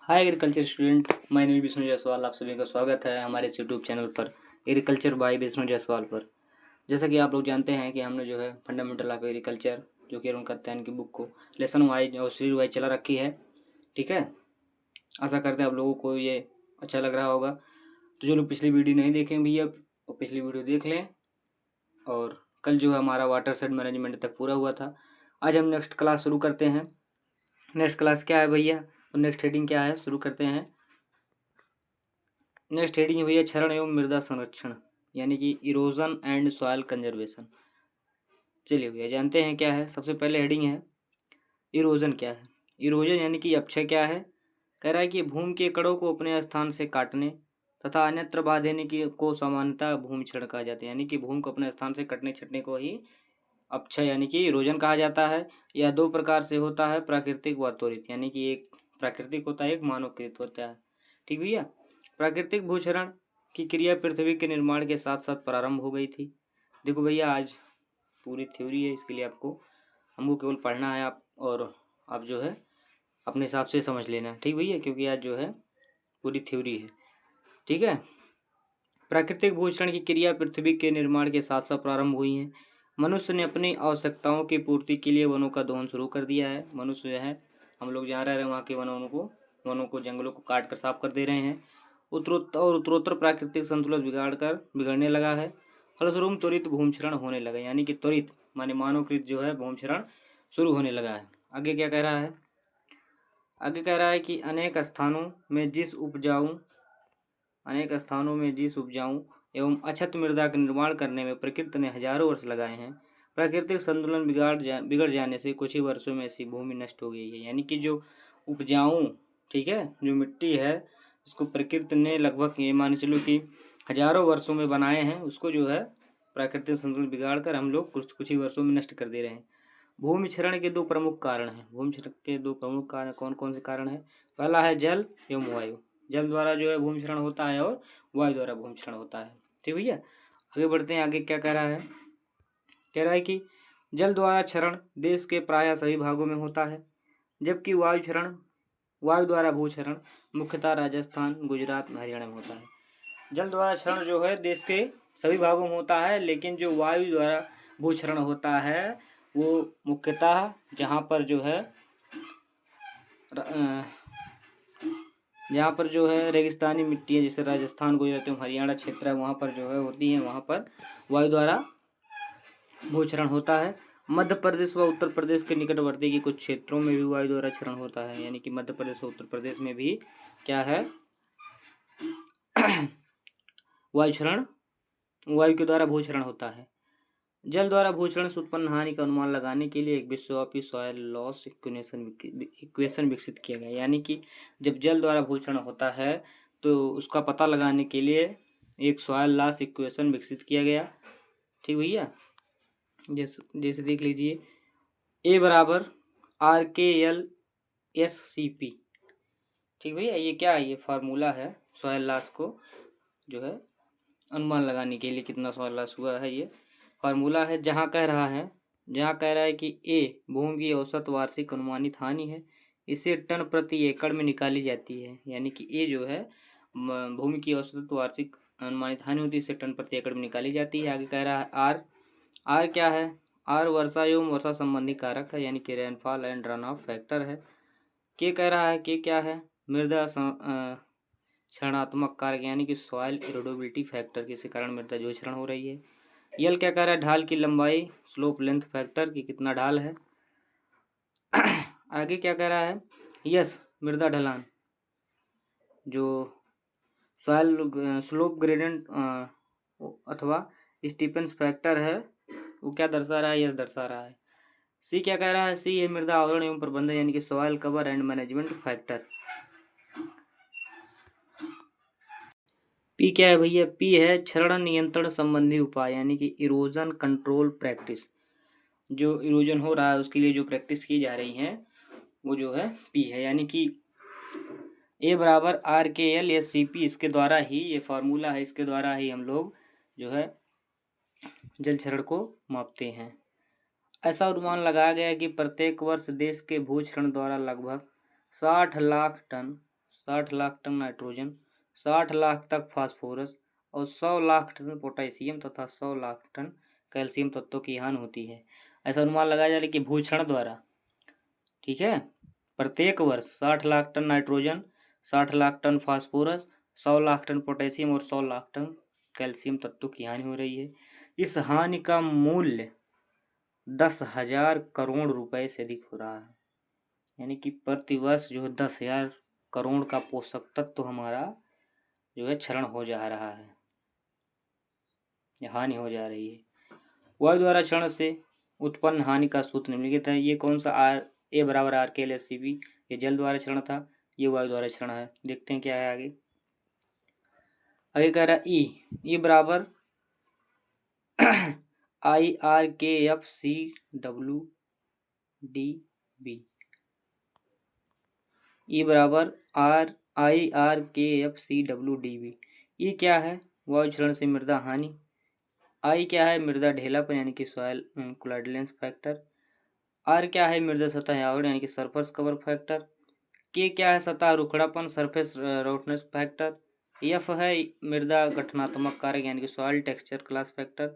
Hi agriculture student, my name Vishnu Jaiswal. आप सभी का स्वागत है हमारे यूट्यूब चैनल पर एग्रीकल्चर बाय विष्णु जायसवाल पर। जैसा कि आप लोग जानते हैं कि हमने जो है फंडामेंटल ऑफ एग्रीकल्चर जो कि अरुण कत्यान की बुक को लेसन वाइज और सीरीज वाइज चला रखी है। ठीक है, आशा करते हैं आप लोगों को ये अच्छा लग रहा होगा। तो जो लोग पिछली वीडियो नहीं देखें भैया वो पिछली वीडियो देख लें। और कल जो है हमारा वाटर शेड मैनेजमेंट तक पूरा हुआ था। आज हम नेक्स्ट क्लास शुरू करते हैं। नेक्स्ट क्लास क्या है भैया, तो नेक्स्ट हेडिंग क्या है, शुरू करते हैं। नेक्स्ट हेडिंग है भैया क्षरण एवं मृदा संरक्षण, यानी कि इरोजन एंड सॉइल कंजर्वेशन। चलिए भैया जानते हैं क्या है। सबसे पहले हेडिंग है इरोजन क्या है। इरोजन यानी कि अपक्षय क्या है। कह रहा है कि भूमि के कणों को अपने स्थान से काटने तथा अन्यत्र बहा देने की को सामान्यतः भूमि क्षरण कहा जाता है। यानी कि भूमि को अपने स्थान से कटने छटने को ही अपक्षय यानी कि इरोजन कहा जाता है। यह दो प्रकार से होता है, प्राकृतिक व त्वरित। यानी कि एक प्राकृतिक होता है, एक मानवकृत होता है। ठीक भैया। प्राकृतिक भूक्षरण की क्रिया पृथ्वी के निर्माण के साथ साथ प्रारंभ हो गई थी। देखो भैया आज पूरी थ्योरी है, इसके लिए हमको केवल पढ़ना है और आप जो है अपने हिसाब से समझ लेना। ठीक भैया, क्योंकि आज जो है पूरी थ्योरी है। ठीक है। प्राकृतिक भूक्षरण की क्रिया पृथ्वी के निर्माण के साथ साथ प्रारंभ हुई है। मनुष्य ने अपनी आवश्यकताओं की पूर्ति के लिए वनों का दोहन शुरू कर दिया है। मनुष्य जो है, हम लोग जहाँ रह रहे हैं वहाँ के वनों को जंगलों को काट कर साफ कर दे रहे हैं। उत्तरोत्तर प्राकृतिक संतुलन बिगड़ने लगा है। फलस्वरूप त्वरित भूमिक्षरण होने लगा। यानी कि त्वरित माने मानवकृत जो है भूमिक्षरण शुरू होने लगा है। आगे क्या कह रहा है, आगे कह रहा है कि अनेक स्थानों में जिस उपजाऊ एवं अछत मृदा का निर्माण करने में प्रकृति ने हजारों वर्ष लगाए हैं, प्राकृतिक संतुलन बिगड़ जाने से कुछ ही वर्षों में ऐसी भूमि नष्ट हो गई है। यानी कि जो उपजाऊ, ठीक है, जो मिट्टी है उसको प्रकृति ने लगभग ये मान चलो कि हजारों वर्षों में बनाए हैं, उसको जो है प्राकृतिक संतुलन बिगाड़ कर हम लोग कुछ ही वर्षों में नष्ट कर दे रहे हैं। भूमि क्षरण के दो प्रमुख कारण हैं। भूमि क्षरण के दो प्रमुख कारण कौन कौन से कारण हैं। पहला है जल एवं वायु। जल द्वारा जो है भूमि क्षरण होता है और वायु द्वारा भूमि क्षरण होता है। ठीक भैया, आगे बढ़ते हैं। आगे क्या कह रहा है, कह रहा है कि जल द्वारा क्षरण देश के प्राय सभी भागों में होता है, जबकि वायु द्वारा भूक्षरण मुख्यतः राजस्थान, गुजरात, हरियाणा में होता है। जल द्वारा क्षरण जो है देश के सभी भागों में होता है, लेकिन जो वायु द्वारा भूक्षरण होता है वो मुख्यतः जहाँ पर जो है रेगिस्तानी मिट्टी है, जैसे राजस्थान, गुजरात एवं हरियाणा क्षेत्र है, वहाँ पर जो है होती है, वहाँ पर वायु द्वारा भूक्षरण होता है। मध्य प्रदेश व उत्तर प्रदेश के निकटवर्ती के कुछ क्षेत्रों में भी वायु द्वारा क्षरण होता है। यानी कि मध्य प्रदेश व उत्तर प्रदेश में भी क्या है वायु के द्वारा भूक्षरण होता है। जल द्वारा भूक्षरण से उत्पन्न हानि का अनुमान लगाने के लिए एक विश्वव्यापी सॉयल लॉस इक्वेशन विकसित किया गया। यानी कि जब जल द्वारा भूक्षरण होता है तो उसका पता लगाने के लिए एक सॉयल लॉस इक्वेशन विकसित किया गया। ठीक भैया, जैसे देख लीजिए, ए बराबर RKLSCP। ठीक भैया, ये क्या है, ये फार्मूला है सॉयल लॉस को जो है अनुमान लगाने के लिए कितना सॉयल लॉस हुआ है, ये फार्मूला है। जहाँ कह रहा है कि ए भूमि की औसत वार्षिक अनुमानित हानि है, इसे टन प्रति एकड़ में निकाली जाती है। यानी कि ए जो है भूमि की औसत वार्षिक अनुमानित हानि होती है, इसे टन प्रति एकड़ में निकाली जाती है। आगे कह रहा है आर क्या है, आर वर्षा एवं वर्षा संबंधी कारक है, यानी कि rainfall and run of factor है। के कह रहा है, के क्या है, मृदा क्षरणात्मक कारक, यानी कि सॉइल इरोडेबिलिटी फैक्टर, किसी कारण मृदा जो क्षरण हो रही है। यल क्या कह रहा है, ढाल की लंबाई, स्लोप लेंथ फैक्टर की कितना ढाल है। आगे क्या कह रहा है, यस मृदा ढलान, जो सॉइल स्लोप ग्रेडियंट अथवा स्टीफेंस फैक्टर है, वो क्या दर्शा रहा है, यस दर्शा रहा है। सी क्या कह रहा है, सी है मृदा आवरण एवं प्रबंधन, यानी कि soil cover and management factor. P क्या है भैया, पी है क्षरण नियंत्रण संबंधी उपाय, यानी कि इरोजन कंट्रोल प्रैक्टिस। जो इरोजन हो रहा है उसके लिए जो प्रैक्टिस की जा रही है वो जो है पी है। यानी कि ए बराबर RKLSCP, इसके द्वारा ही ये फार्मूला है, इसके द्वारा ही हम लोग जो है जल क्षरण को मापते हैं। ऐसा अनुमान लगाया गया कि प्रत्येक वर्ष देश के भूक्षरण द्वारा लगभग 60 lakh tonne 60 lakh tonne nitrogen, 60 lakh तक फास्फोरस और 100 लाख टन पोटेशियम तथा 100 लाख टन कैल्शियम तत्वों की हानि होती है। ऐसा अनुमान लगाया जा रहा है कि भूक्षरण द्वारा, ठीक है, प्रत्येक वर्ष 60 lakh tonne nitrogen, 60 lakh tonne phosphorus, 100 lakh tonne potassium और 100 लाख टन कैल्शियम तत्वों की हानि हो रही है। इस हानि का मूल्य 10,000 करोड़ रुपए से अधिक हो रहा है। यानी कि प्रतिवर्ष जो है 10,000 करोड़ का पोषक तत्व हमारा जो है क्षरण हो जा रहा है, हानि हो जा रही है। वायु द्वारा क्षरण से उत्पन्न हानि का सूत्र निम्नलिखित है। ये कौन सा ए बराबर आर के एल एस सी बी, ये जल द्वारा क्षरण था, ये वायु द्वारा क्षरण है। देखते हैं क्या है आगे। आगे कह रहा है ई बराबर I R K F C W D B, E बराबर I R K F C W D B. E क्या है? वायु क्षरण से मृदा हानि। आई क्या है? मृदा ढेलापन यानी कि सॉइल कोलाइडेंस फैक्टर। आर क्या है? मृदा सतह आवरण यानी कि सरफेस कवर फैक्टर। के क्या है? सतह रुखड़ापन सरफेस राउंडनेस फैक्टर। एफ है मृदा गठनात्मक कारक यानी कि सॉइल टेक्सचर क्लास फैक्टर।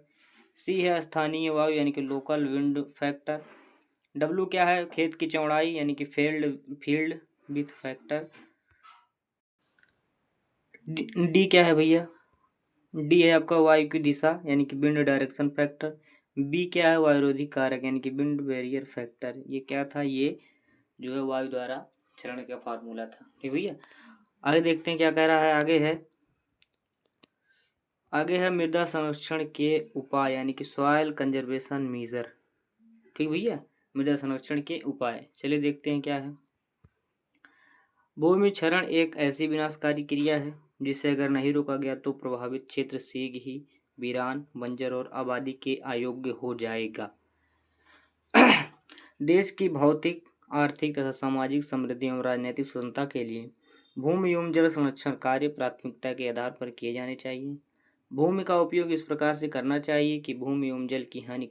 सी है स्थानीय वायु यानी कि लोकल विंड फैक्टर। डब्ल्यू क्या है? खेत की चौड़ाई यानी कि फील्ड विथ फैक्टर। डी क्या है भैया? डी है आपका वायु की दिशा यानी कि विंड डायरेक्शन फैक्टर। बी क्या है? वायुरोधी कारक यानी कि विंड बैरियर फैक्टर। ये क्या था? ये जो है वायु द्वारा क्षरण का फार्मूला था। ठीक भैया, आगे देखते हैं क्या कह रहा है। आगे है मृदा संरक्षण के उपाय यानी कि सॉइल कंजर्वेशन मेजर। ठीक भैया, मृदा संरक्षण के उपाय चलिए देखते हैं क्या है। भूमि क्षरण एक ऐसी विनाशकारी क्रिया है जिसे अगर नहीं रोका गया तो प्रभावित क्षेत्र शीघ्र ही वीरान, बंजर और आबादी के अयोग्य हो जाएगा। देश की भौतिक, आर्थिक तथा सामाजिक समृद्धि एवं राजनीतिक स्वतंत्रता के लिए भूमि एवं जल संरक्षण कार्य प्राथमिकता के आधार पर किए जाने चाहिए। भूमि का उपयोग इस प्रकार से करना चाहिए कि भूमि एवं जल की हानि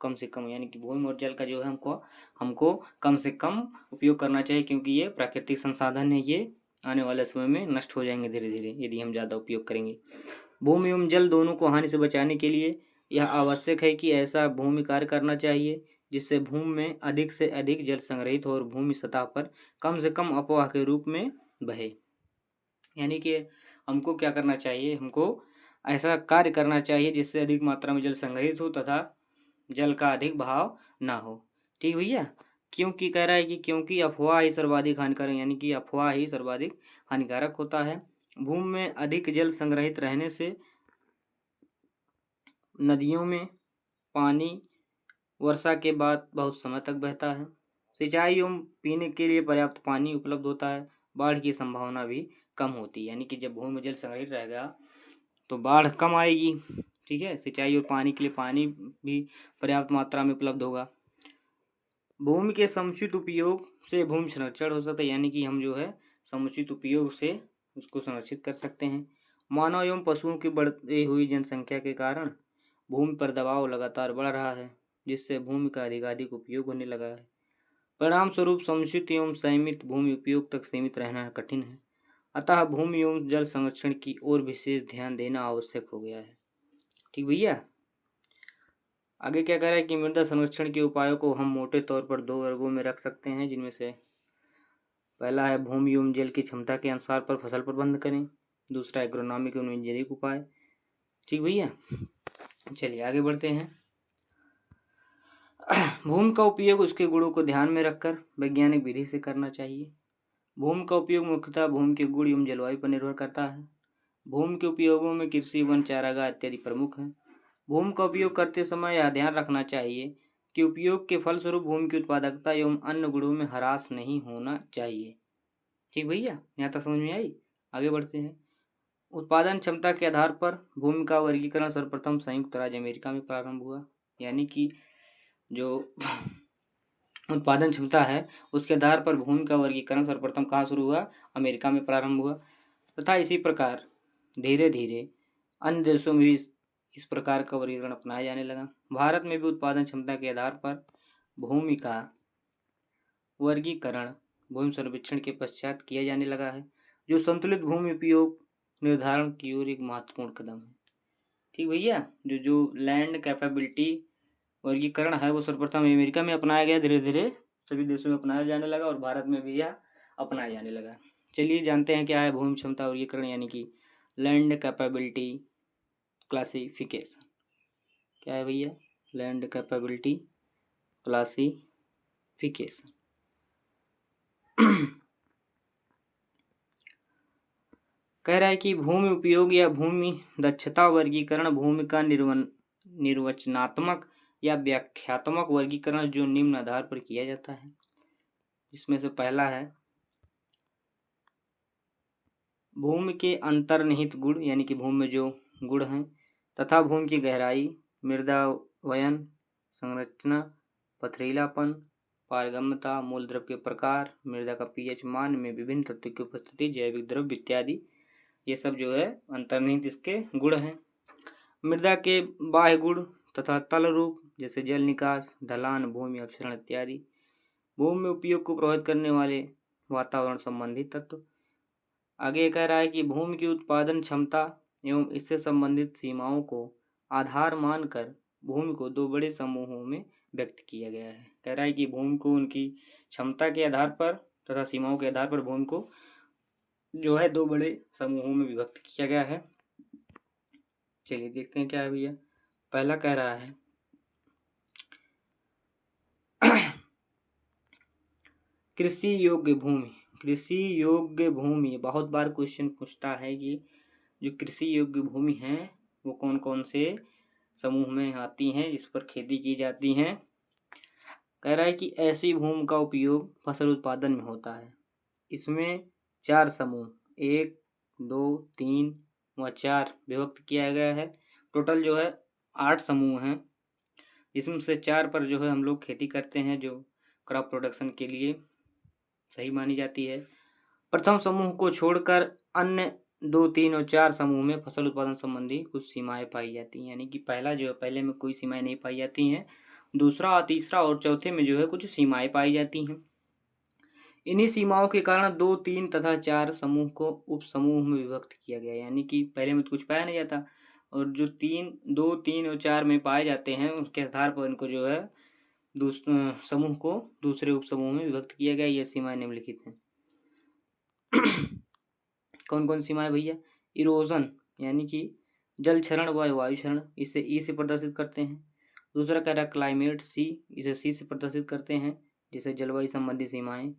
कम से कम, यानी कि भूमि और जल का जो है हमको कम से कम उपयोग करना चाहिए, क्योंकि ये प्राकृतिक संसाधन है, ये आने वाले समय में नष्ट हो जाएंगे धीरे धीरे यदि हम ज़्यादा उपयोग करेंगे। भूमि एवं जल दोनों को हानि से बचाने के लिए यह आवश्यक है कि ऐसा भूमि कार्य करना चाहिए जिससे भूमि में अधिक से अधिक जल संग्रहित हो और भूमि सतह पर कम से कम अपवाह के रूप में बहे। यानी कि हमको क्या करना चाहिए? हमको ऐसा कार्य करना चाहिए जिससे अधिक मात्रा में जल संग्रहित हो तथा जल का अधिक बहाव ना हो। ठीक भैया, क्योंकि कह रहा है कि क्योंकि अफवाह ही सर्वाधिक हानिकारक, यानी कि अफवाह ही सर्वाधिक हानिकारक होता है। भूमि में अधिक जल संग्रहित रहने से नदियों में पानी वर्षा के बाद बहुत समय तक बहता है। सिंचाई एवं पीने के लिए पर्याप्त पानी उपलब्ध होता है। बाढ़ की संभावना भी कम होती है, यानी कि जब भूमि में जल संग्रहित रहेगा तो बाढ़ कम आएगी। ठीक है, सिंचाई और पानी के लिए पानी भी पर्याप्त मात्रा में उपलब्ध होगा। भूमि के समुचित उपयोग से भूमि संरक्षण हो सकता है, यानी कि हम जो है समुचित उपयोग से उसको संरक्षित कर सकते हैं। मानव एवं पशुओं की बढ़ती हुई जनसंख्या के कारण भूमि पर दबाव लगातार बढ़ रहा है, जिससे भूमि का अधिकाधिक उपयोग होने लगा है। परिणाम स्वरूप समुचित एवं सीमित भूमि उपयोग तक सीमित रहना कठिन है। अतः भूमि एवं जल संरक्षण की ओर विशेष ध्यान देना आवश्यक हो गया है। ठीक भैया, आगे क्या कह रहा है कि मृदा संरक्षण के उपायों को हम मोटे तौर पर 2 वर्गों में रख सकते हैं, जिनमें से पहला है भूमि एवं जल की क्षमता के अनुसार पर फसल प्रबंध करें, दूसरा एग्रोनॉमिक एवं इंजीनियरिंग उपाय। ठीक भैया, चलिए आगे बढ़ते हैं। भूमि का उपयोग उसके गुणों को ध्यान में रखकर वैज्ञानिक विधि से करना चाहिए। भूमि का उपयोग मुख्यतः भूमि के गुण एवं जलवायु पर निर्भर करता है। भूमि के उपयोगों में कृषि, वन, चारागाह इत्यादि प्रमुख हैं। भूमि का उपयोग करते समय यह ध्यान रखना चाहिए कि उपयोग के फलस्वरूप भूमि की उत्पादकता एवं अन्य गुणों में ह्रास नहीं होना चाहिए। ठीक भैया, यहाँ तक समझ में आई? आगे बढ़ते हैं। उत्पादन क्षमता के आधार पर भूमि का वर्गीकरण सर्वप्रथम संयुक्त राज्य अमेरिका में प्रारंभ हुआ। यानी कि जो उत्पादन क्षमता है उसके आधार पर भूमि का वर्गीकरण सर्वप्रथम कहाँ शुरू हुआ? अमेरिका में प्रारंभ हुआ, तथा इसी प्रकार धीरे धीरे अन्य देशों में भी इस प्रकार का वर्गीकरण अपनाया जाने लगा। भारत में भी उत्पादन क्षमता के आधार पर भूमि का वर्गीकरण भूमि सर्वेक्षण के पश्चात किया जाने लगा है। जो संतुलित भूमि उपयोग निर्धारण की ओर एक महत्वपूर्ण कदम है। ठीक भैया, जो लैंड कैपेबिलिटी वर्गीकरण है वो सर्वप्रथम अमेरिका में अपनाया गया, धीरे धीरे सभी देशों में अपनाया जाने लगा और भारत में भी यह अपनाया जाने लगा। चलिए जानते हैं क्या है भूमि क्षमता वर्गीकरण यानी कि लैंड कैपेबिलिटी क्लासिफिकेशन। क्या है भैया? Land capability classification. कह रहा है कि भूमि उपयोग या भूमि दक्षता वर्गीकरण भूमि का निर्वचनात्मक या व्याख्यात्मक वर्गीकरण जो निम्न आधार पर किया जाता है। इसमें से पहला है भूमि के अंतर्निहित गुण यानी कि भूमि में जो गुण हैं तथा भूमि की गहराई, मृदा वयन, संरचना, पथरीलापन, पारगम्यता, मूल द्रव के प्रकार, मृदा का पीएच मान में विभिन्न तत्वों की उपस्थिति, जैविक द्रव्य इत्यादि, ये सब जो है अंतर्निहित इसके गुण हैं। मृदा के बाह्य गुण तथा तल रूप जैसे जल निकास, ढलान, भूमि अपक्षरण इत्यादि। भूमि में उपयोग को प्रभावित करने वाले वातावरण संबंधी तत्व। आगे ये कह रहा है कि भूमि की उत्पादन क्षमता एवं इससे संबंधित सीमाओं को आधार मानकर भूमि को दो बड़े समूहों में व्यक्त किया गया है। कह रहा है कि भूमि को उनकी क्षमता के आधार पर तथा सीमाओं के आधार पर भूमि को जो है दो बड़े समूहों में विभक्त किया गया है। चलिए देखते हैं क्या है भैया। पहला कह रहा है कृषि योग्य भूमि। कृषि योग्य भूमि बहुत बार क्वेश्चन पूछता है कि जो कृषि योग्य भूमि है वो कौन कौन से समूह में आती हैं जिस पर खेती की जाती है। कह रहा है कि ऐसी भूमि का उपयोग फसल उत्पादन में होता है। इसमें 4 समूह 1, 2, 3 व 4 विभक्त किया गया है। टोटल जो है 8 समूह हैं। इसमें से 4 पर जो है हम लोग खेती करते हैं जो क्रॉप प्रोडक्शन के लिए सही मानी जाती है। प्रथम समूह को छोड़कर अन्य 2, 3 और 4 समूह में फसल उत्पादन संबंधी कुछ सीमाएं पाई जाती हैं। यानी कि पहला जो है पहले में कोई सीमाएं नहीं पाई जाती हैं। दूसरा, तीसरा और चौथे में जो है कुछ सीमाएं पाई जाती हैं। इन्हीं सीमाओं के कारण 2, 3 तथा 4 समूह को उप समूह में विभक्त किया गया। यानी कि पहले में तो कुछ पाया नहीं जाता और जो 2, 3 और 4 में पाए जाते हैं उसके आधार पर इनको जो है समूह को दूसरे उप समूह में विभक्त किया गया। ये सीमाएं निम्नलिखित हैं। कौन कौन सीमाएं भैया? इरोजन यानी कि जल क्षरण व वायु क्षरण, इसे ई से प्रदर्शित करते हैं। दूसरा कह रहा है क्लाइमेट, सी, इसे सी से प्रदर्शित करते हैं जैसे जलवायु संबंधी सीमाएं।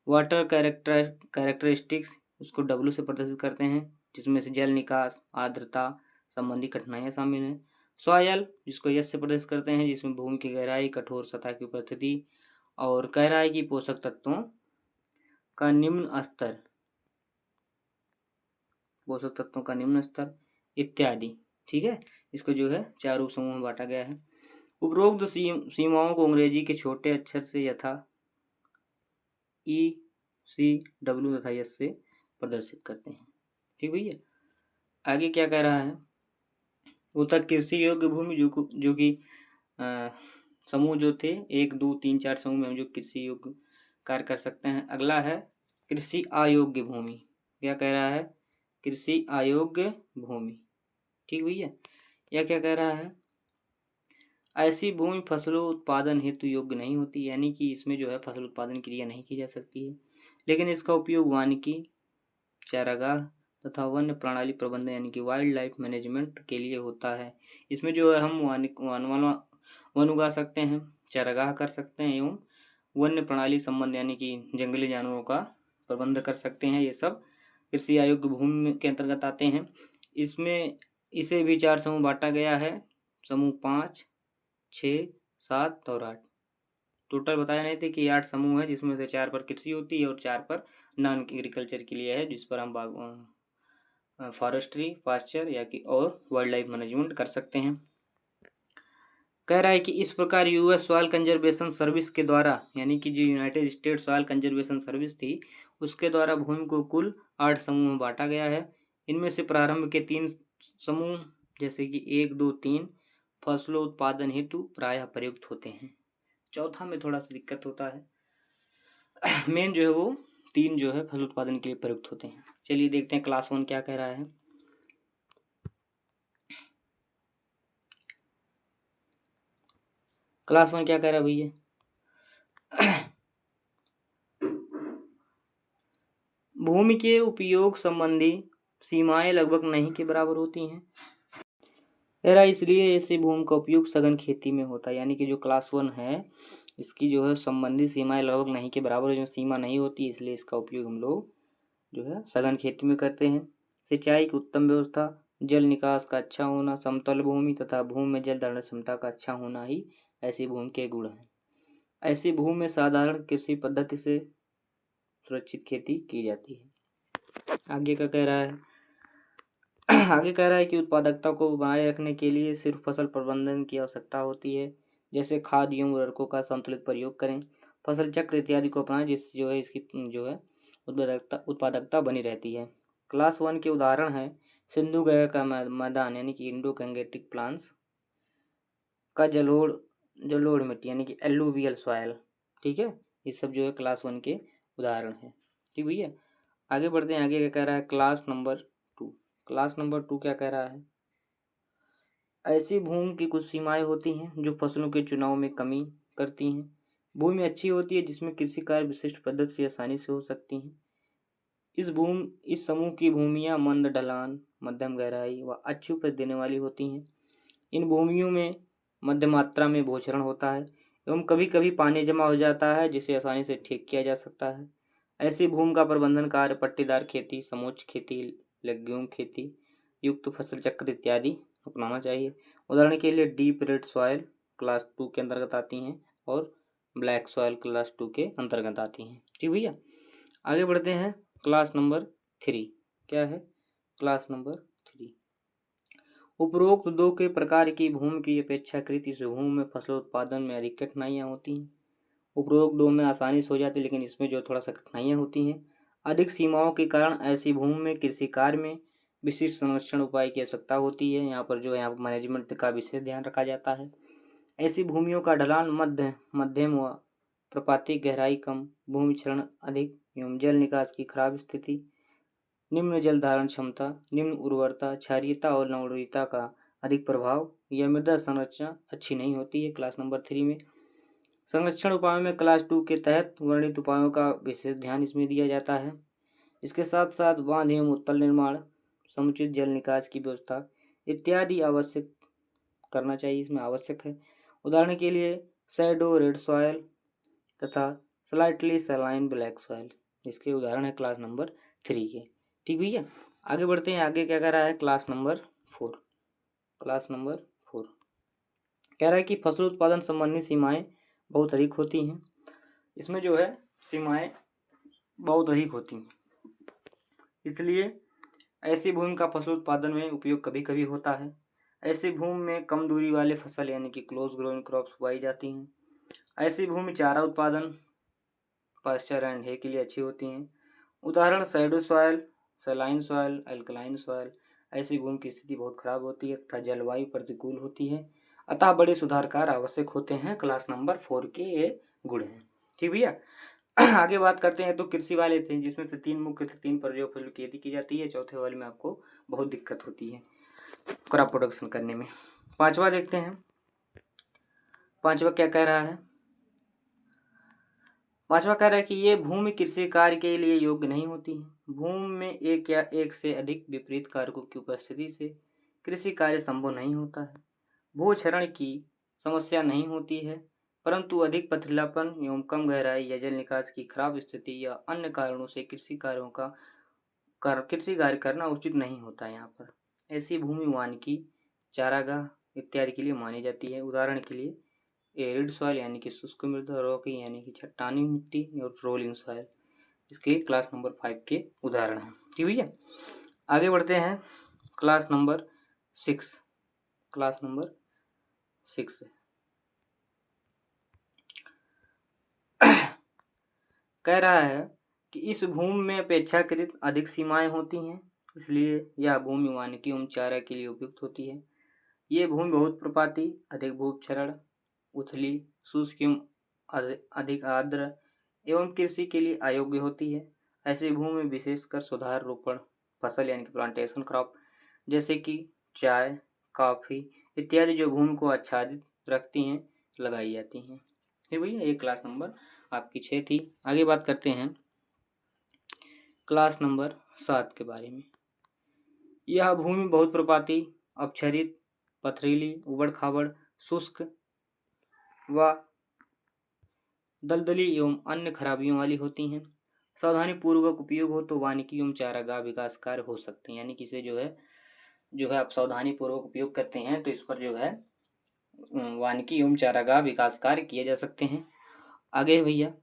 वाटर कैरेक्टरिस्टिक्स, उसको डब्ल्यू से प्रदर्शित करते हैं जिसमें से जल निकास, आर्द्रता संबंधी कठिनाइयाँ शामिल हैं। सॉयल, जिसको यस से प्रदर्शित करते हैं जिसमें भूमि की गहराई, कठोर सतह की उपस्थिति। और कह रहा है कि पोषक तत्वों का निम्न स्तर, पोषक तत्वों का निम्न स्तर इत्यादि। ठीक है, इसको जो है 4 उप समूह में बांटा गया है। उपरोक्त सीमाओं को अंग्रेजी के छोटे अक्षर से यथा ई, सी, डब्ल्यू तथा एस से प्रदर्शित करते हैं। ठीक भैया, आगे क्या कह रहा है? वो तक कृषि योग्य भूमि जो कि समूह जो थे 1, 2, 3, 4 समूह में हम जो कृषि योग्य कार्य कर सकते हैं। अगला है कृषि अयोग्य भूमि। क्या कह रहा है? कृषि अयोग्य भूमि। ठीक भैया, यह क्या कह रहा है? ऐसी भूमि फसलों उत्पादन हेतु योग्य नहीं होती, यानी कि इसमें जो है फसल उत्पादन क्रिया नहीं की जा सकती है, लेकिन इसका उपयोग वानिकी, चारागाह तथा वन्य प्रणाली प्रबंधन यानी कि वाइल्ड लाइफ मैनेजमेंट के लिए होता है। इसमें जो है हम वन उगा सकते हैं, चारागाह कर सकते हैं एवं वन्य प्रणाली संबंध यानी कि जंगली जानवरों का प्रबंध कर सकते हैं। ये सब कृषि अयोग्य भूमि के अंतर्गत आते हैं। इसमें इसे भी 4 समूह बांटा गया है, समूह 5, 6, 7 और 8। टोटल बताया नहीं थे कि 8 समूह है जिसमें से 4 पर कृषि होती है और 4 पर नॉन एग्रीकल्चर के लिए है जिस पर हम फॉरेस्ट्री, पास्चर या कि और वाइल्ड लाइफ मैनेजमेंट कर सकते हैं। कह रहा है कि इस प्रकार यूएस सॉइल कंजर्वेशन सर्विस के द्वारा यानी कि जो United state soil conservation service थी उसके द्वारा भूमि को कुल 8 समूह में बांटा गया है। इनमें से प्रारंभ के 3 समूह जैसे कि 1, 2, 3 फसलों उत्पादन हेतु प्रायः प्रयुक्त होते हैं। चौथा में थोड़ा सा दिक्कत होता है। मेन जो है वो 3 जो है फसल उत्पादन के लिए प्रयुक्त होते हैं। चलिए देखते हैं क्लास 1 क्या कह रहा है। क्लास 1 क्या कह रहा है भैया? भूमि के उपयोग संबंधी सीमाएं लगभग नहीं के बराबर होती हैं। कह रहा है इसलिए ऐसी भूमि का उपयोग सघन खेती में होता है। यानी कि जो क्लास 1 है इसकी जो है संबंधी सीमाएं लगभग नहीं के बराबर, जो सीमा नहीं होती, इसलिए इसका उपयोग हम लोग जो है सघन खेती में करते हैं। सिंचाई की उत्तम व्यवस्था, जल निकास का अच्छा होना, समतल भूमि तथा भूमि में जल धारण क्षमता का अच्छा होना ही ऐसी भूमि के गुण हैं। ऐसी भूमि में साधारण कृषि पद्धति से सुरक्षित खेती की जाती है। आगे का कह रहा है आगे कह रहा है कि उत्पादकता को बनाए रखने के लिए सिर्फ फसल प्रबंधन की आवश्यकता होती है, जैसे खाद एवं उर्वरकों का संतुलित प्रयोग करें, फसल चक्र इत्यादि को अपनाएं, जिससे जो है इसकी जो है उत्पादकता बनी रहती है। क्लास 1 के उदाहरण है सिंधु घाटी का मैदान यानी कि इंडो गैंगेटिक प्लान्स का जलोढ़ मिट्टी यानी कि एलुवियल सॉयल। ठीक है, ये सब जो है क्लास 1 के उदाहरण है। ठीक भैया, आगे बढ़ते हैं। आगे क्या कह रहा है क्लास नंबर 2। क्लास नंबर 2 क्या कह रहा है? ऐसी भूमि की कुछ सीमाएं होती हैं जो फसलों के चुनाव में कमी करती हैं। भूमि अच्छी होती है जिसमें कृषि कार्य विशिष्ट पद्धति से आसानी से हो सकती हैं। इस समूह की भूमियां मंद ढलान, मध्यम गहराई व अच्छी उपज देने वाली होती हैं। इन भूमियों में मध्य मात्रा में भूक्षरण होता है एवं कभी कभी पानी जमा हो जाता है, जिसे आसानी से ठीक किया जा सकता है। ऐसी भूमि का प्रबंधन कार्य पट्टीदार खेती, समोच्च खेती, लेग्यूम खेती, युक्त फसल चक्र इत्यादि अपनाना चाहिए। उदाहरण के लिए डीप रेड सॉयल क्लास 2 के अंतर्गत आती हैं और ब्लैक सॉयल क्लास 2 के अंतर्गत आती हैं। ठीक भैया, आगे बढ़ते हैं। क्लास नंबर 3 क्या है? क्लास नंबर 3 उपरोक्त 2 के प्रकार की भूमि की अपेक्षाकृत इस भूमि में फसल उत्पादन में अधिक कठिनाइयाँ होती हैं। उपरोक्त 2 में आसानी से हो जाती है, लेकिन इसमें जो थोड़ा सा कठिनाइयाँ होती हैं। अधिक सीमाओं के कारण ऐसी भूमि में कृषि कार्य में विशिष्ट संरक्षण उपाय की आवश्यकता होती है। यहाँ पर मैनेजमेंट का विशेष ध्यान रखा जाता है। ऐसी भूमियों का ढलान मध्यम व प्रपाती गहराई कम, भूमि क्षरण अधिक एवं जल निकास की खराब स्थिति, निम्न जल धारण क्षमता, निम्न उर्वरता, क्षारीयता और लवणीयता का अधिक प्रभाव, यह मृदा संरचना अच्छी नहीं होती है। क्लास नंबर 3 में संरक्षण उपायों में क्लास 2 के तहत वर्णित उपायों का विशेष ध्यान इसमें दिया जाता है। इसके साथ साथ बांध एवं उत्तल निर्माण, समुचित जल निकास की व्यवस्था इत्यादि आवश्यक करना चाहिए, इसमें आवश्यक है। उदाहरण के लिए शैडो रेड सॉयल तथा स्लाइटली सलाइन ब्लैक सॉयल, इसके उदाहरण है क्लास नंबर 3 के। ठीक भैया, आगे बढ़ते हैं। आगे क्या कह रहा है क्लास नंबर 4। क्लास नंबर 4 कह रहा है कि फसल उत्पादन संबंधी सीमाएं बहुत अधिक होती हैं। इसमें जो है सीमाएं बहुत अधिक होती हैं, इसलिए ऐसी भूमि का फसल उत्पादन में उपयोग कभी कभी होता है। ऐसी भूमि में कम दूरी वाले फसल यानी कि क्लोज ग्रोइंग क्रॉप्स उगाई जाती हैं। ऐसी भूमि चारा उत्पादन, पास्चर एंड हे के लिए अच्छी होती हैं। उदाहरण shadow soil, saline soil, alkaline soil. ऐसी भूमि की स्थिति बहुत खराब होती है तथा जलवायु प्रतिकूल होती है, अतः बड़े सुधार कार्य आवश्यक होते हैं। क्लास नंबर 4 के ये गुण हैं। ठीक भैया, आगे बात करते हैं। तो कृषि वाले थे जिसमें से 3 मुख्य थे, 3 पर जो फसल खेती की जाती है। चौथे वाले में आपको बहुत दिक्कत होती है क्रॉप प्रोडक्शन करने में। 5वां देखते हैं। 5वां क्या कह रहा है? 5वां कह रहा है कि ये भूमि कृषि कार्य के लिए योग्य नहीं होती है। भूमि में एक या एक से अधिक विपरीत कारकों की उपस्थिति से कृषि कार्य संभव नहीं होता है। भूक्षरण की समस्या नहीं होती है, परंतु अधिक पथरीलापन एवं कम गहराई या जल निकास की खराब स्थिति या अन्य कारणों से कृषि कार्य करना उचित नहीं होता है। यहाँ पर ऐसी भूमि वानिकी, चारागाह इत्यादि के लिए मानी जाती है। उदाहरण के लिए एरिड सॉइल यानी कि शुष्क मृदा, रॉकी यानी कि चट्टानी मिट्टी और रोलिंग सॉइल, इसके क्लास नंबर 5 के उदाहरण हैं। ठीक भैया, आगे बढ़ते हैं। Class number 6। क्लास नंबर 6 कह रहा है कि इस भूमि में अपेक्षाकृत अधिक सीमाएं होती हैं, इसलिए यह भूमि वानिकी एवं चारा के लिए उपयुक्त होती है। ये भूमि बहुत प्रपाती, अधिक भूक्षरण, उथली, शुष्क एवं अधिक आर्द्र एवं कृषि के लिए अयोग्य होती है। ऐसी भूमि में विशेषकर सुधार रोपण फसल यानी कि प्लांटेशन क्रॉप जैसे कि चाय, कॉफ़ी इत्यादि जो भूमि को आच्छादित रखती हैं लगाई जाती हैं। फिर भैया ये क्लास नंबर आपकी 6 थी। आगे बात करते हैं क्लास नंबर 7 के बारे में। यह भूमि बहुत प्रपाती, अपक्षरित, पथरीली, उबड़-खाबड़, शुष्क व दलदली एवं अन्य खराबियों वाली होती हैं। सावधानी पूर्वक उपयोग हो तो वानिकी एवं चारागाह विकास कार्य हो सकते हैं। यानी कि इसे जो है आप सावधानी पूर्वक उपयोग करते हैं तो इस पर जो है वानिकी एवं चारागाह विकास कार्य किए जा सकते हैं। आगे है भैया,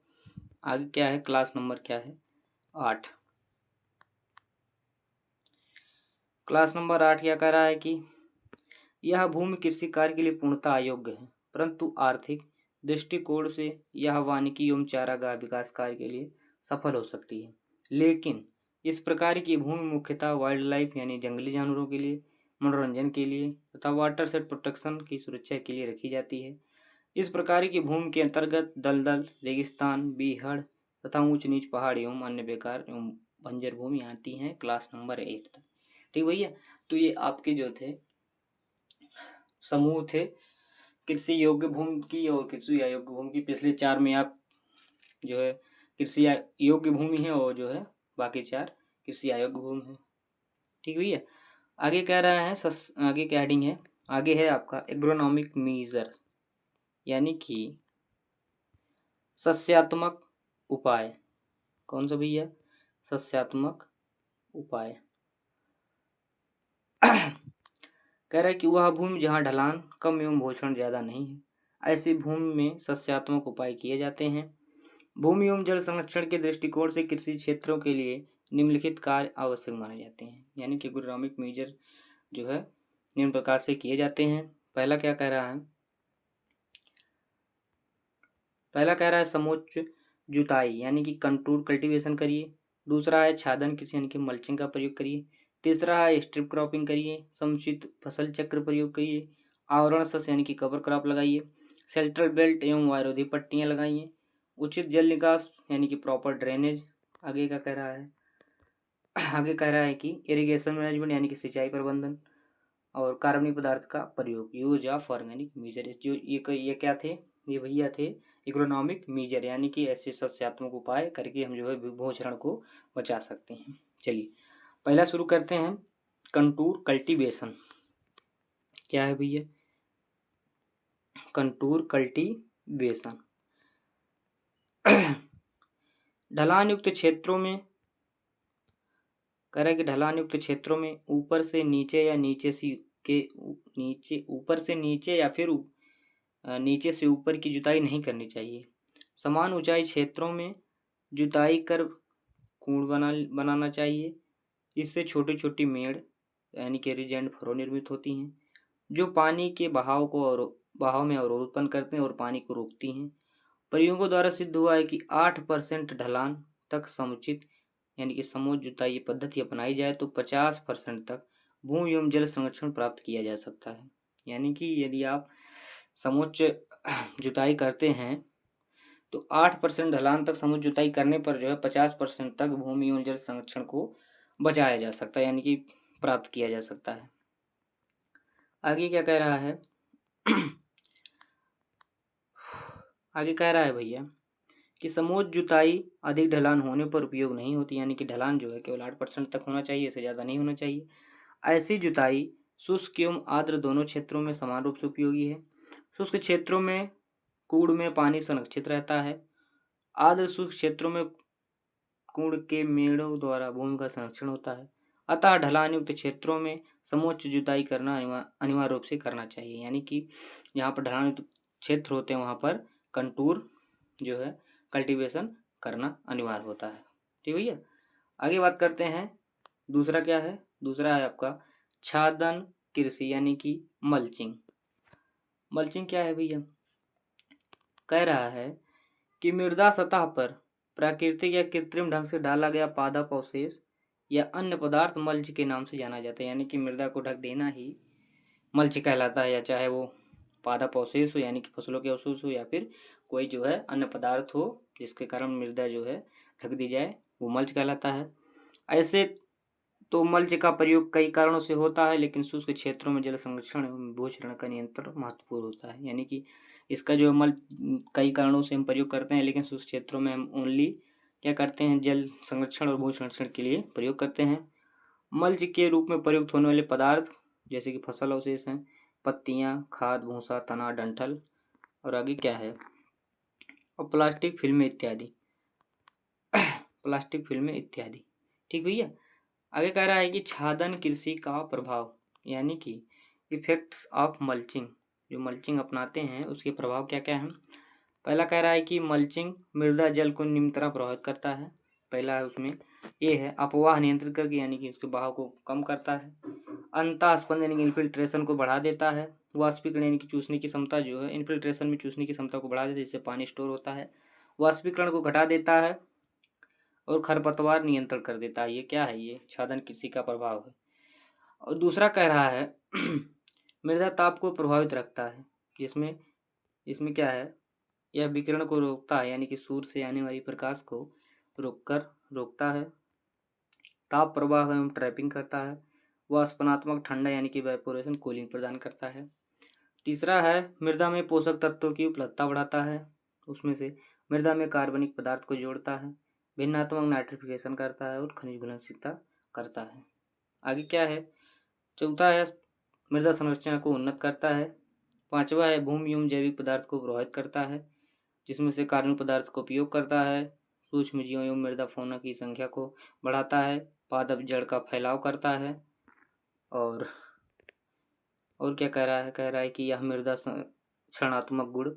आगे क्या है, क्लास नंबर क्या है 8। क्लास नंबर 8 क्या कह रहा है कि यह भूमि कृषि कार्य के लिए पूर्णतः अयोग्य है, परंतु आर्थिक दृष्टिकोण से यह वानिकी एवं चारागाह विकास कार्य के लिए सफल हो सकती है। लेकिन इस प्रकार की भूमि मुख्यतः वाइल्ड लाइफ यानी जंगली जानवरों के लिए, मनोरंजन के लिए तथा वाटर सेट प्रोटेक्शन की सुरक्षा के लिए रखी जाती है। इस प्रकार की भूमि के अंतर्गत दलदल, रेगिस्तान, बीहड़ तथा ऊंच नीच पहाड़ एवं अन्य बेकार एवं बंजर भूमि आती हैं क्लास नंबर 8 तक। ठीक भैया, तो ये आपके जो थे समूह थे कृषि योग्य भूमि की और कृषि अयोग्य भूमि की। पिछले 4 में आप जो है कृषि योग्य भूमि है और जो है बाकी 4 कृषि अयोग्य भूमि है। ठीक भैया, आगे कह रहा है आगे क्या हेडिंग है, आगे है आपका एग्रोनॉमिक मीजर यानी कि सस्यात्मक उपाय। कौन सा भैया, सस्यात्मक उपाय। कह रहा है कि वह भूमि जहाँ ढलान कम एवं भूषण ज़्यादा नहीं है, ऐसी भूमि में सस्यात्मक उपाय किए जाते हैं। भूमि एवं जल संरक्षण के दृष्टिकोण से कृषि क्षेत्रों के लिए निम्नलिखित कार्य आवश्यक माने जाते हैं। यानी कि एग्रोनॉमिक मेजर जो है निम्न प्रकार से किए जाते हैं। पहला क्या कह रहा है, पहला कह रहा है समोच्च जुताई यानी कि कंटूर कल्टीवेशन करिए। दूसरा है छादन कृषि यानी कि मल्चिंग का प्रयोग करिए। तीसरा है स्ट्रिप क्रॉपिंग करिए। समुचित फसल चक्र प्रयोग करिए। आवरण सस्य यानी कि कवर क्रॉप लगाइए। सेल्ट्रल बेल्ट एवं वायरोधी पट्टियाँ लगाइए। उचित जल निकास यानी कि प्रॉपर ड्रेनेज। आगे का कह रहा है, आगे कह रहा है कि इरिगेशन मैनेजमेंट यानी कि सिंचाई प्रबंधन और कार्बनिक पदार्थ का प्रयोग, यूज ऑफ ऑर्गेनिक मीजर। जो ये क्या थे, ये भैया थे इकोनॉमिक मीजर यानी कि ऐसे सस्यात्मक उपाय करके हम जो है भूक्षरण को बचा सकते हैं। चलिए पहला शुरू करते हैं, कंटूर कल्टीवेशन। क्या है भैया, कंटूर कल्टीवेशन। ढलान युक्त क्षेत्रों में कह रहा है कि ढलान युक्त क्षेत्रों में ऊपर से नीचे या ऊपर से नीचे या फिर नीचे से ऊपर की जुताई नहीं करनी चाहिए। समान ऊंचाई क्षेत्रों में जुताई कर कूड़ बनाना चाहिए। इससे छोटी छोटी मेड़ यानी कि रिज एंड फरो निर्मित होती हैं जो पानी के बहाव में अवरोध उत्पन्न करते हैं और पानी को रोकती हैं। प्रयोगों द्वारा सिद्ध हुआ है कि 8% ढलान तक समुचित यानी कि समोच्च जुताई पद्धति अपनाई जाए तो 50% तक भूमि एवं जल संरक्षण प्राप्त किया जा सकता है। यानी कि यदि आप समोच्च जुताई करते हैं तो 8% ढलान तक समोच्च जुताई करने पर जो है 50% तक भूमि एवं जल संरक्षण को बचाया जा सकता है यानी कि प्राप्त किया जा सकता है। आगे क्या कह रहा है, आगे कह रहा है भैया कि समोच्च जुताई अधिक ढलान होने पर उपयोग नहीं होती। यानी कि ढलान जो है केवल 8% तक होना चाहिए, इससे ज़्यादा नहीं होना चाहिए। ऐसी जुताई शुष्क एवं आर्द्र दोनों क्षेत्रों में समान रूप से उपयोगी है। शुष्क क्षेत्रों में कूड़ में पानी संरक्षित रहता है। आर्द्र शुष्क क्षेत्रों में कूड़ के मेड़ों द्वारा भूमि का संरक्षण होता है। अतः ढलान युक्त क्षेत्रों में समोच्च जुताई करना अनिवार्य रूप से करना चाहिए। यानी कि जहाँ पर ढलान युक्त क्षेत्र होते हैं वहाँ पर कंटूर जो है कल्टीवेशन करना अनिवार्य होता है। ठीक भैया, आगे बात करते हैं दूसरा क्या है, दूसरा है आपका छादन कृषि यानी कि मल्चिंग। मल्चिंग क्या है भैया, कह रहा है कि मृदा सतह पर प्राकृतिक या कृत्रिम ढंग से डाला गया पादप अवशेष या अन्य पदार्थ मल्च के नाम से जाना जाता है। यानी कि मृदा को ढक देना ही मल्च कहलाता है, या चाहे वो पादप अवशेष हो यानी कि फसलों के अवशेष हो या फिर कोई जो है अन्य पदार्थ हो जिसके कारण मृदा जो है ढक दी जाए, वो मल्च कहलाता है। ऐसे तो मल्च का प्रयोग कई कारणों से होता है, लेकिन शुष्क क्षेत्रों में जल संरक्षण एवं भूक्षरण का नियंत्रण महत्वपूर्ण होता है। यानी कि इसका जो मल्च कई कारणों से हम प्रयोग करते हैं, लेकिन शुष्क क्षेत्रों में हम ओनली क्या करते हैं, जल संरक्षण और भू संरक्षण के लिए प्रयोग करते हैं। मल्च के रूप में प्रयुक्त होने वाले पदार्थ जैसे कि फसल अवशेष हैं, पत्तियाँ, खाद, भूसा, तना, डंठल और आगे क्या है, और प्लास्टिक फिल्में इत्यादि प्लास्टिक फिल्में इत्यादि। ठीक भैया। आगे कह रहा है कि छादन कृषि का प्रभाव, यानी कि इफेक्ट्स ऑफ मल्चिंग, जो मल्चिंग अपनाते हैं उसके प्रभाव क्या क्या हैं। पहला कह रहा है कि मल्चिंग मृदा जल को निम्न तरह प्रभावित करता है। पहला है उसमें ये है अपवाह नियंत्रित करके, यानी कि उसके बहाव को कम करता है। अंतः स्पंद यानी कि इन्फिल्ट्रेशन को बढ़ा देता है। वाष्पीकरण यानी कि चूसने की क्षमता जो है, इन्फिल्ट्रेशन में चूसने की क्षमता को बढ़ा देता है, जिससे पानी स्टोर होता है। वाष्पीकरण को घटा देता है और खरपतवार नियंत्रण कर देता है। ये क्या है, ये छादन कृषि का प्रभाव है। और दूसरा कह रहा है मृदा ताप को प्रभावित रखता है, जिसमें इसमें क्या है, यह विकिरण को रोकता है, यानी कि सूर्य से आने वाली प्रकाश को रोकता है। ताप प्रवाह एवं ट्रैपिंग करता है। वाष्पनात्मक ठंडा यानी कि वेपोरेशन कूलिंग प्रदान करता है। तीसरा है मृदा में पोषक तत्वों की उपलब्धता बढ़ाता है। उसमें से मृदा में कार्बनिक पदार्थ को जोड़ता है, भिन्नात्मक नाइट्रिफिकेशन करता है और खनिज घुलनशीलता करता है। आगे क्या है, चौथा है मृदा संरचना को उन्नत करता है। पांचवा है भूमि एवं जैविक पदार्थ को प्रभावित करता है, जिसमें से कार्बनिक पदार्थ का उपयोग करता है। सूक्ष्म जीवों एवं मृदा फौना की संख्या को बढ़ाता है। पादप जड़ का फैलाव करता है। और क्या कह रहा है कि यह मृदा क्षणात्मक गुण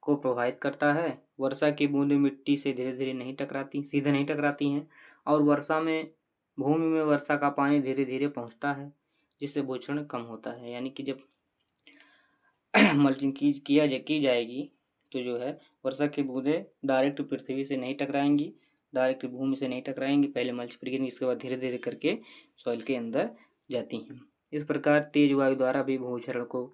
को प्रभावित करता है। वर्षा की बूंदें मिट्टी से सीधे नहीं टकराती हैं, और वर्षा में भूमि में वर्षा का पानी धीरे धीरे पहुंचता है, जिससे भूक्षरण कम होता है। यानी कि जब मल्चिंग की जाएगी तो जो है वर्षा की बूंदें डायरेक्ट पृथ्वी से नहीं टकराएंगी, डायरेक्ट भूमि से नहीं टकराएंगी, पहले मल्च पर गिरेंगी, इसके बाद धीरे धीरे करके सॉइल के अंदर जाती हैं। इस प्रकार तेज वायु द्वारा भी भूक्षरण को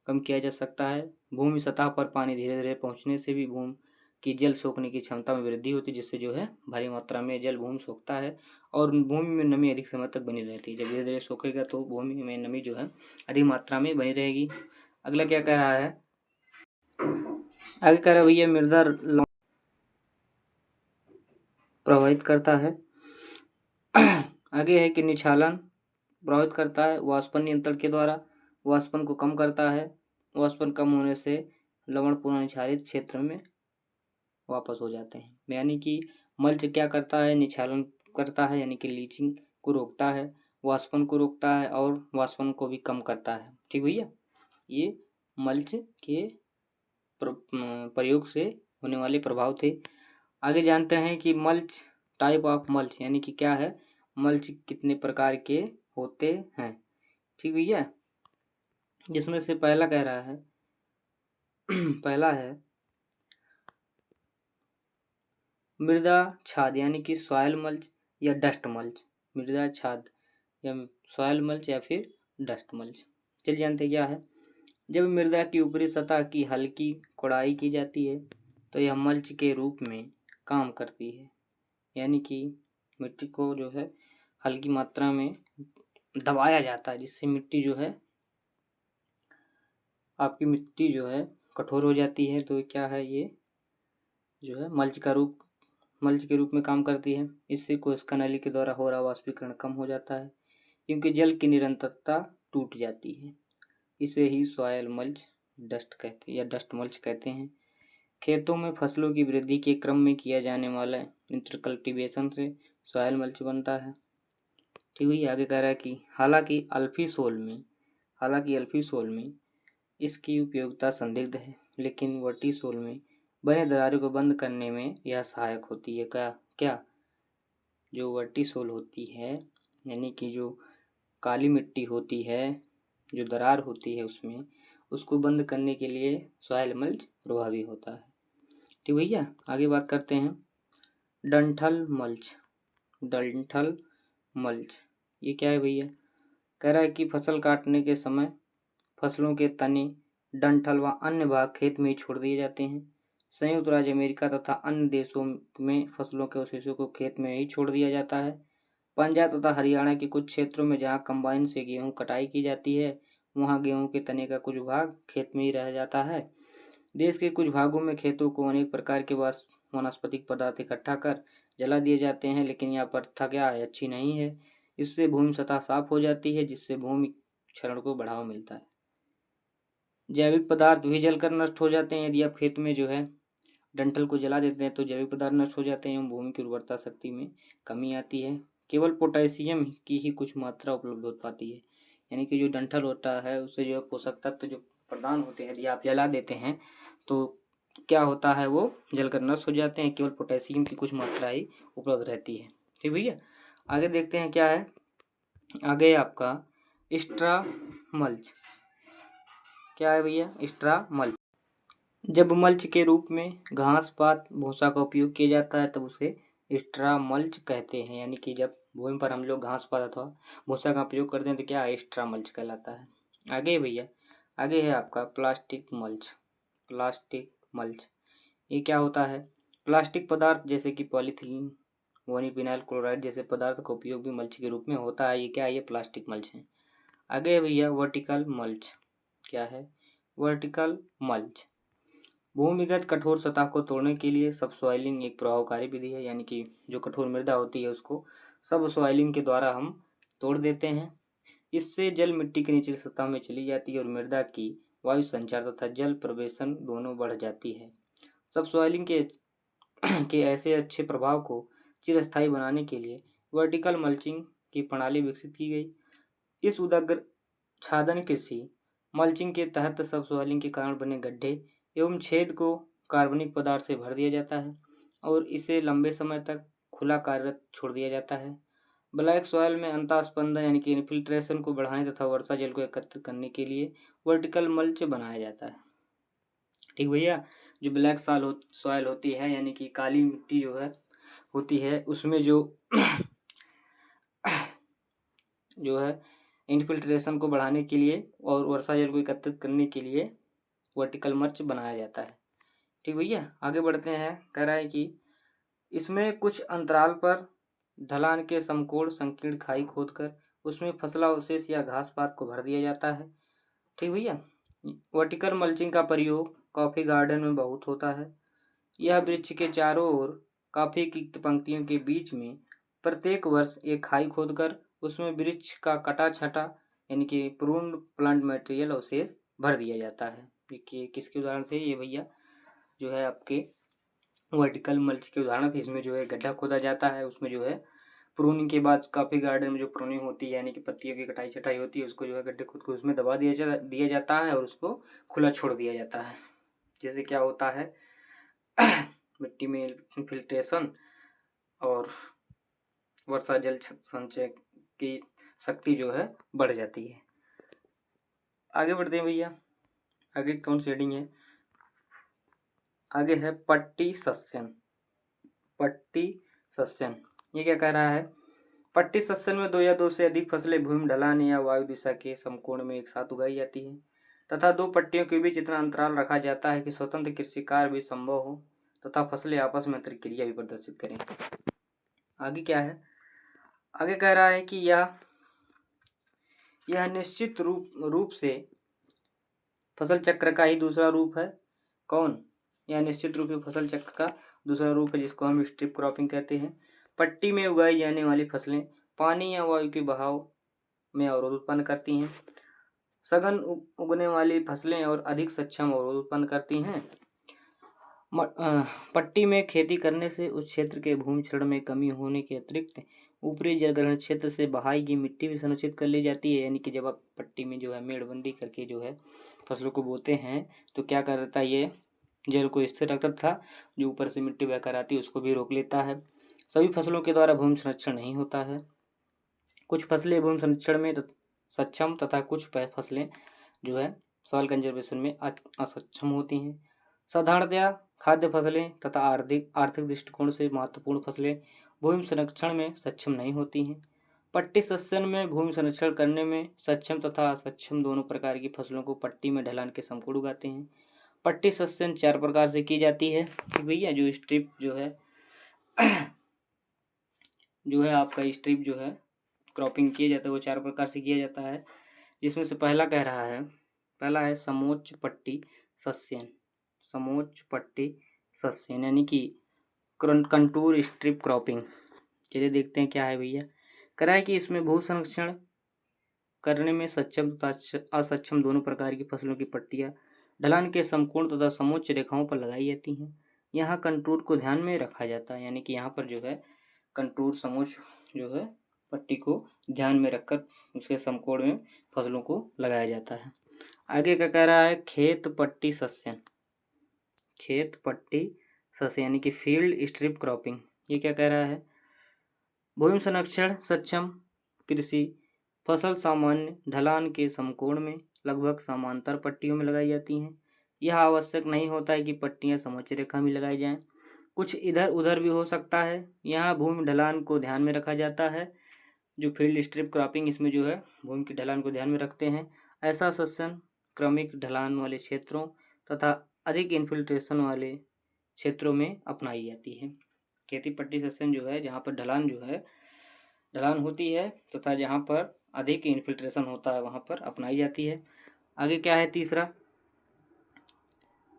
कम किया जा सकता है। भूमि सतह पर पानी धीरे धीरे पहुंचने से भी भूमि की जल सोखने की क्षमता में वृद्धि होती है, जिससे जो है भारी मात्रा में जल भूमि सोखता है और भूमि में नमी अधिक समय तक बनी रहती है। जब धीरे धीरे सोखेगा तो भूमि में नमी जो है अधिक मात्रा में बनी रहेगी। अगला क्या कह रहा है, आगे कह रहा है भैया मृदा प्रभावित करता है। आगे है कि निछालन प्रभावित करता है वाष्पन नियंत्रण के द्वारा, वाष्पन को कम करता है। वाष्पन कम होने से लवण पुनः निछारित क्षेत्र में वापस हो जाते हैं। यानी कि मल्च क्या करता है, निछालन करता है, यानी कि लीचिंग को रोकता है, वाष्पन को रोकता है और वाष्पन को भी कम करता है। ठीक भैया, ये मल्च के प्रयोग से होने वाले प्रभाव थे। आगे जानते हैं कि मल्च टाइप ऑफ मल्च, यानी कि क्या है, मल्च कितने प्रकार के होते हैं। ठीक भैया, जिसमें से पहला कह रहा है पहला है मृदा छाद, यानी कि सॉयल मल्च या डस्ट मल्च। मृदा छाद या सॉयल मल्च या फिर डस्ट मल्च। चलिए जानते क्या है। जब मृदा की ऊपरी सतह की हल्की कोड़ाई की जाती है तो यह मल्च के रूप में काम करती है। यानी कि मिट्टी को जो है हल्की मात्रा में दबाया जाता है, जिससे मिट्टी जो है आपकी मिट्टी जो है कठोर हो जाती है। तो क्या है, ये जो है मल्च के रूप में काम करती है। इससे कोशिका नली के द्वारा हो रहा वाष्पीकरण कम हो जाता है, क्योंकि जल की निरंतरता टूट जाती है। इसे ही सॉयल मल्च डस्ट मल्च कहते हैं। खेतों में फसलों की वृद्धि के क्रम में किया जाने वाला इंटरकल्टिवेशन से सॉयल मल्च बनता है। ठीक है, आगे कह रहा है कि हालांकि अल्फी सोल में इसकी उपयोगिता संदिग्ध है, लेकिन वर्टी सोल में बने दरारों को बंद करने में यह सहायक होती है। क्या जो वर्टी सोल होती है, यानी कि जो काली मिट्टी होती है, जो दरार होती है उसमें, उसको बंद करने के लिए सॉयल मल्च प्रभावी होता है। ठीक भैया, आगे बात करते हैं डंठल मल्च। ये क्या है भैया, कह रहा है कि फसल काटने के समय फसलों के तने, डंठल व अन्य भाग खेत में ही छोड़ दिए जाते हैं, संयुक्त राज्य अमेरिका तथा अन्य देशों में फसलों के अवशेषों को खेत में ही छोड़ दिया जाता है। पंजाब तथा हरियाणा के कुछ क्षेत्रों में जहाँ कंबाइन से गेहूं कटाई की जाती है, वहाँ गेहूं के तने का कुछ भाग खेत में ही रह जाता है। देश के कुछ भागों में खेतों को अनेक प्रकार के वनस्पतिक पदार्थ इकट्ठा कर जला दिए जाते हैं, लेकिन यह प्रथा क्या है, अच्छी नहीं है। इससे भूमि सतह साफ हो जाती है, जिससे भूमि क्षरण को बढ़ावा मिलता है। जैविक पदार्थ भी जलकर नष्ट हो जाते हैं। यदि आप खेत में जो है डंठल को जला देते हैं तो जैविक पदार्थ नष्ट हो जाते हैं एवं भूमि की उर्वरता शक्ति में कमी आती है। केवल पोटेशियम की ही कुछ मात्रा उपलब्ध हो पाती है, यानी कि जो डंठल होता है उससे जो पोषक तत्व जो प्रदान होते हैं, यदि आप जला देते हैं तो क्या होता है, वो जलकर नष्ट हो जाते हैं। केवल पोटेशियम की कुछ मात्रा ही उपलब्ध रहती है। ठीक भैया, आगे देखते हैं क्या है। आगे आपका स्ट्रा मल्च क्या है भैया, स्ट्रा मल्च। जब मल्च के रूप में घास पात भूसा का उपयोग किया जाता है तब उसे स्ट्रा मल्च कहते हैं, यानी कि जब भूमि पर हम लोग घास पात अथवा भूसा का उपयोग करते हैं तो क्या स्ट्रा मल्च कहलाता है। आगे भैया, आगे है आपका प्लास्टिक मल्च। प्लास्टिक मल्च ये क्या होता है। प्लास्टिक पदार्थ जैसे कि पॉलीथीन, मोनोफिनाइल क्लोराइड जैसे पदार्थ का उपयोग भी मल्च के रूप में होता है। ये क्या है, ये प्लास्टिक मल्च है। आगे है भैया वर्टिकल मल्च। क्या है, वर्टिकल मल्च। भूमिगत कठोर सतह को तोड़ने के लिए सबसॉइलिंग एक प्रभावकारी विधि है, यानी कि जो कठोर मृदा होती है उसको सबसॉइलिंग के द्वारा हम तोड़ देते हैं। इससे जल मिट्टी के निचली सतह में चली जाती है और मृदा की वायु संचार तथा जल प्रवेशन दोनों बढ़ जाती है। सबसॉइलिंग के ऐसे अच्छे प्रभाव को चिरस्थायी बनाने के लिए वर्टिकल मल्चिंग की प्रणाली विकसित की गई। इस उदग्र छादन कृषि मल्चिंग के तहत सबसॉइलिंग के कारण बने गड्ढे एवं छेद को कार्बनिक पदार्थ से भर दिया जाता है और इसे लंबे समय तक खुला कार्यरत छोड़ दिया जाता है। ब्लैक सॉइल में अंतःस्पंदन यानी कि इन्फिल्ट्रेशन को बढ़ाने तथा वर्षा जल को एकत्रित करने के लिए वर्टिकल मल्च बनाया जाता है। ठीक भैया, जो ब्लैक सॉइल होती है यानी कि काली मिट्टी जो है होती है, उसमें जो है इन्फिल्ट्रेशन को बढ़ाने के लिए और वर्षा जल को एकत्रित करने के लिए वर्टिकल मल्च बनाया जाता है। ठीक भैया, आगे बढ़ते हैं। कह रहा है कि इसमें कुछ अंतराल पर ढलान के समकोण संकीर्ण खाई खोदकर उसमें फसलावशेष या घास पात को भर दिया जाता है। ठीक भैया, वर्टिकल मल्चिंग का प्रयोग कॉफी गार्डन में बहुत होता है। यह वृक्ष के चारों ओर कॉफी की पंक्तियों के बीच में प्रत्येक वर्ष एक खाई खोदकर उसमें वृक्ष का कटा छटा यानी कि प्रून्ड प्लांट मटेरियल अवशेष भर दिया जाता है। देखिए किसके उदाहरण थे ये भैया, जो है आपके वर्टिकल मल्च के उदाहरण थे। इसमें जो है गड्ढा खोदा जाता है, उसमें जो है प्रूनिंग के बाद कॉफी गार्डन में जो प्रूनिंग होती है यानी कि पत्तियों की कटाई छटाई होती है, उसको जो है गड्ढे खुद को उसमें दबा दिया जाता है और उसको खुला छोड़ दिया जाता है। जैसे क्या होता है मिट्टी में इन्फिल्ट्रेशन और वर्षा जल संचय की शक्ति जो है बढ़ जाती है। आगे बढ़ते हैं भैया, आगे कौन सी हेडिंग है। आगे है पट्टी सस्यन। पट्टी सस्यन ये क्या कह रहा है। पट्टी सस्यन में दो या दो से अधिक फसलें भूमि ढलान या वायु दिशा के समकोण में एक साथ उगाई जाती है तथा दो पट्टियों के बीच इतना अंतराल रखा जाता है कि स्वतंत्र कृषि कार्य भी संभव हो तथा फसलें आपस में अंतरक्रिया भी प्रदर्शित करें। आगे क्या है, आगे कह रहा है कि यह निश्चित रूप से फसल चक्र का ही दूसरा रूप है। कौन, यह निश्चित रूप से फसल चक्र का दूसरा रूप है जिसको हम स्ट्रिप क्रॉपिंग कहते हैं। पट्टी में उगाई जाने वाली फसलें पानी या वायु के बहाव में अवरोध उत्पन्न करती हैं। सघन उगने वाली फसलें और अधिक सक्षम अवरोध उत्पन्न करती हैं। पट्टी में खेती करने से उस क्षेत्र के भूमि क्षरण में कमी होने के अतिरिक्त ऊपरी जलग्रहण क्षेत्र से बहाई गई मिट्टी भी संरक्षित कर ली जाती है। यानी कि जब आप पट्टी में जो है मेड़बंदी करके जो है फसलों को बोते हैं तो क्या करता है, ये जल को स्थिर रखता था, जो ऊपर से मिट्टी बहकर आती है उसको भी रोक लेता है। सभी फसलों के द्वारा भूमि संरक्षण नहीं होता है। कुछ फसलें भूमि संरक्षण में सक्षम तथा कुछ फसलें जो है सॉइल कंजर्वेशन में असक्षम होती हैं। साधारणतया खाद्य फसलें तथा आर्थिक दृष्टिकोण से महत्वपूर्ण फसलें भूमि संरक्षण में सक्षम नहीं होती हैं। पट्टी सस्यन में भूमि संरक्षण करने में सक्षम तथा असक्षम दोनों प्रकार की फसलों को पट्टी में ढलान के समकोण उगाते हैं। पट्टी सस्यन 4 प्रकार से की जाती है। ठीक भैया, जो स्ट्रिप जो है आपका स्ट्रिप जो है क्रॉपिंग किया जाता है वो 4 प्रकार से किया जाता है, जिसमें से पहला है समोच्च पट्टी सस्यन। समोच्च पट्टी सस्यन यानी कि कंटूर स्ट्रिप क्रॉपिंग। चलिए देखते हैं क्या है भैया। करा है कि इसमें भू संरक्षण करने में सक्षम तथा असक्षम दोनों प्रकार की फसलों की पट्टियां ढलान के समकोण तथा समोच्च रेखाओं पर लगाई जाती हैं। यहाँ कंटूर को ध्यान में रखा जाता है, यानी कि यहाँ पर जो है कंटूर समोच्च जो है पट्टी को ध्यान में रखकर उसके समकोण में फसलों को लगाया जाता है। आगे का कह रहा है खेत पट्टी सस्यन। खेत पट्टी सस्यन यानी कि फील्ड स्ट्रिप क्रॉपिंग। ये क्या कह रहा है? भूमि संरक्षण सक्षम कृषि फसल सामान्य ढलान के समकोण में लगभग समांतर पट्टियों में लगाई जाती हैं। यह आवश्यक नहीं होता है कि पट्टियां समोच्च रेखा में लगाई जाएं, कुछ इधर उधर भी हो सकता है। यहाँ भूमि ढलान को ध्यान में रखा जाता है। जो फील्ड स्ट्रिप क्रॉपिंग, इसमें जो है भूमि की ढलान को ध्यान में रखते हैं। ऐसा सस्यन क्रमिक ढलान वाले क्षेत्रों तथा अधिक इन्फिल्ट्रेशन वाले क्षेत्रों में अपनाई जाती है। खेती पट्टी सस्यन जो है जहाँ पर ढलान होती है तथा जहाँ पर अधिक इन्फिल्ट्रेशन होता है वहाँ पर अपनाई जाती है। आगे क्या है?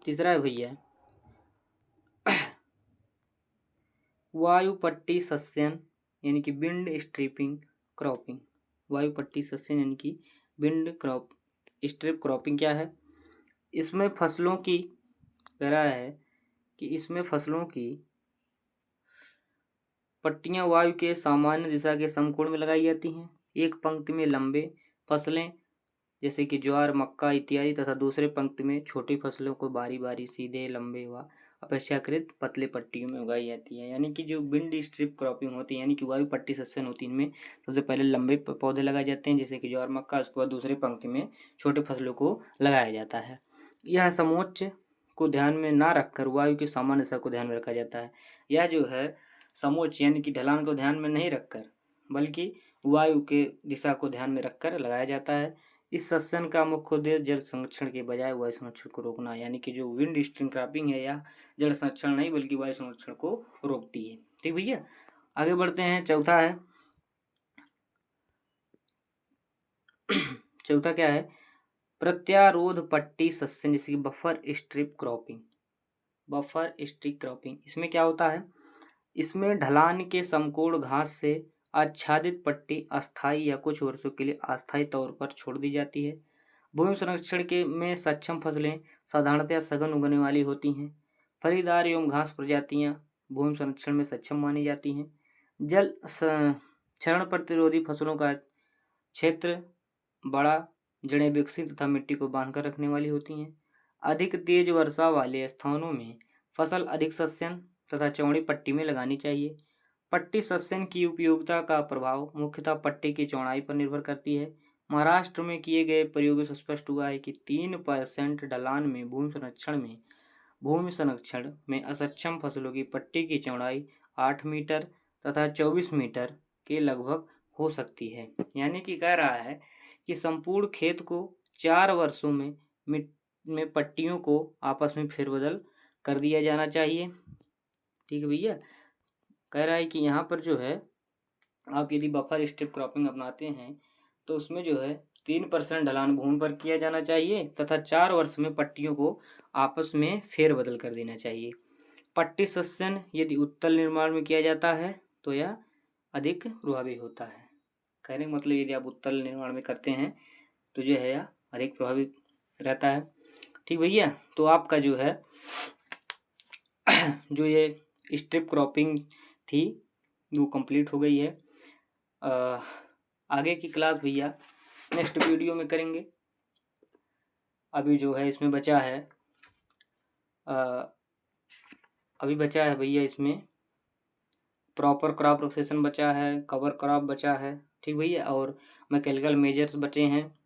तीसरा है भैया वायु पट्टी सस्यन यानी कि विंड स्ट्रिपिंग क्रॉपिंग। वायु पट्टी सस्यन यानी कि विंड स्ट्रिप क्रॉपिंग क्या है? इसमें फसलों की कह रहा है कि इसमें फसलों की पट्टियां वायु के सामान्य दिशा के समकोण में लगाई जाती हैं। एक पंक्ति में लंबे फसलें जैसे कि ज्वार मक्का इत्यादि तथा दूसरे पंक्ति में छोटी फसलों को बारी बारी सीधे लंबे व अपेक्षाकृत पतले पट्टियों में उगाई जाती है। यानी कि जो विंड स्ट्रिप क्रॉपिंग होती है यानी कि वायु पट्टी सस्यन होती है, इनमें सबसे पहले लंबे पौधे लगाए जाते हैं जैसे कि ज्वार मक्का, उसके बाद दूसरे पंक्ति में छोटे फसलों को लगाया जाता है। यह समोच्च को ध्यान में ना रखकर वायु की सामान्य दिशा को ध्यान में रखा जाता है। यह जो है समोच्च यानी कि ढलान को ध्यान में नहीं रखकर बल्कि वायु के दिशा को ध्यान में रखकर लगाया जाता है। इस सस्यन का मुख्य उद्देश्य जल संरक्षण के बजाय वायु संरक्षण को रोकना, यानी कि जो विंड स्ट्रिप क्रॉपिंग है यह जल संरक्षण नहीं बल्कि वायु संरक्षण को रोकती है। ठीक भैया, आगे बढ़ते हैं। चौथा क्या है? प्रत्यारोध पट्टी सस्यन जैसे कि buffer strip cropping. Buffer strip cropping इसमें क्या होता है? इसमें ढलान के समकोण घास से आच्छादित पट्टी अस्थायी या कुछ वर्षों के लिए अस्थायी तौर पर छोड़ दी जाती है। भूमि संरक्षण के में सक्षम फसलें साधारणतया सघन उगने वाली होती हैं। फलीदार एवं घास प्रजातियां भूमि संरक्षण में सक्षम मानी जाती हैं। जल क्षरण प्रतिरोधी फसलों का क्षेत्र बड़ा, जड़ें विकसित तथा मिट्टी को बांधकर रखने वाली होती हैं। अधिक तेज वर्षा वाले स्थानों में फसल अधिक सस्यन तथा चौड़ी पट्टी में लगानी चाहिए। पट्टी सस्यन की उपयोगिता का प्रभाव मुख्यतः पट्टी की चौड़ाई पर निर्भर करती है। महाराष्ट्र में किए गए प्रयोगों से स्पष्ट हुआ है कि 3% ढलान में भूमि संरक्षण में असक्षम फसलों की पट्टी की चौड़ाई 8 मीटर तथा 24 मीटर के लगभग हो सकती है। यानी कि कह रहा है कि संपूर्ण खेत को 4 वर्षों में पट्टियों को आपस में फेरबदल कर दिया जाना चाहिए। ठीक है भैया, कह रहा है कि यहाँ पर जो है आप यदि बफर स्ट्रिप क्रॉपिंग अपनाते हैं तो उसमें जो है 3% ढलान भूमि पर किया जाना चाहिए तथा 4 वर्ष में पट्टियों को आपस में फेरबदल कर देना चाहिए। पट्टी सस्यन यदि उत्तल निर्माण में किया जाता है तो यह अधिक प्रभावी होता है। कहने का मतलब यदि आप उत्तल निर्माण में करते हैं तो जो है यह अधिक प्रभावी रहता है। ठीक भैया, तो आपका जो है जो ये स्ट्रिप क्रॉपिंग थी वो कंप्लीट हो गई है। आगे की क्लास भैया नेक्स्ट वीडियो में करेंगे। अभी जो है इसमें बचा है भैया इसमें प्रॉपर क्रॉप रोटेशन बचा है, कवर क्रॉप बचा है। ठीक भैया, और मैकेनिकल मेजर्स बचे हैं।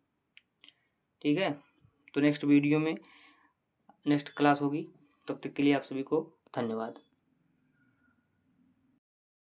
ठीक है, तो नेक्स्ट वीडियो में नेक्स्ट क्लास होगी। तब तक के लिए आप सभी को धन्यवाद।